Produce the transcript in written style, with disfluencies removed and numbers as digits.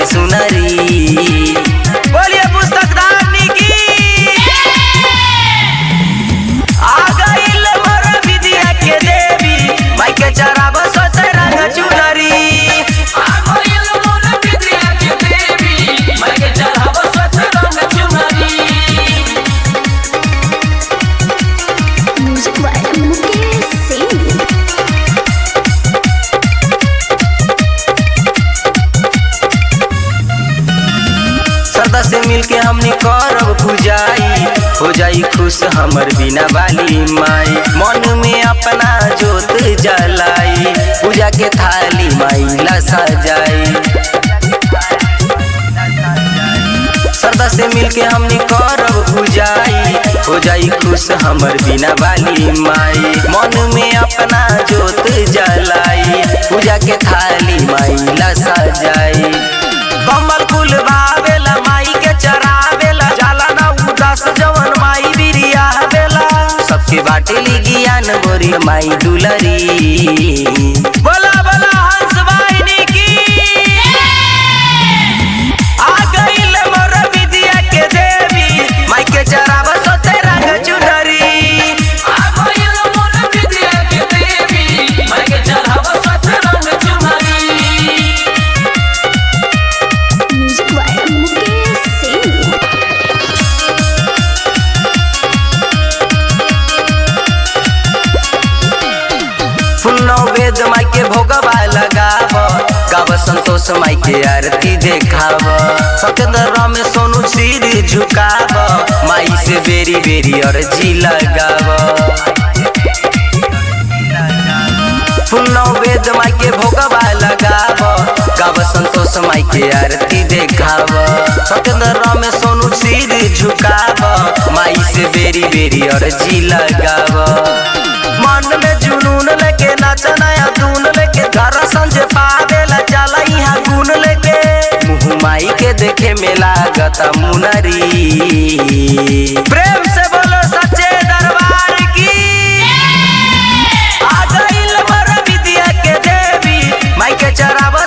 लागे सुनरी। बोलिए पुस्तक दानी की। आ गइल मोर विद्या के देवी, माई के चराब सोचे रंग चुनरी। आ गइल मोर विद्या के देवी, माई के चराब सोचे रंग चुनरी। Music by Mukesh Singh. श्रद्धा से मिलके हमनी करब पूजाई, हो जाई खुश हमर बिना वाली माई। मन में अपना जोत जलाई, पूजा के थाली माई ला सजाई। श्रद्धा से मिलके हमनी करब पूजाई, हो जाई खुश हमर बिना वाली माई। मन में अपना जोत जलाई, पूजा के थाली माई ला सजाई। कमल फूल बावेला माई के चरावेला, जाला ना उदास जवन माई बिरिया बेला। सबके बाटेली ज्ञान गोरी माई दुलरी। बोला बोला हंस वाहिनी की। आ गइल मोर विद्या के देवी, माई के चराब सोते रंग चुनरी। आ गइल मोर विद्या के देवी, माई के चराब सोचे रंग चुनरी। Music by Mukesh Singh. फुल्लो वेद माई के भोगवा लगाव, गाव संतोष माई के आरती देखाव। सत्येंद्र रमेश सोनू सिर झुकाव, माई से बेरी बेरी अर्जी लगाव। फुल्लो वेद माई के भोगवा लगाव, गाव संतोष माई के आरती देखाव। सत्येंद्र रमेश सोनू सिर झुकाव, माई से बेरी बेरी अर्जी लगाव। मन में जुनून लेके नाच नया धुन लेके, घर संजे पावेला चला यहाँ गुन लेके। मुँह माई के देखे में लागत मुनरी। प्रेम से बोलो सच्चे दरबार की। आ गइल मोर विद्या के देवी, माई के चराब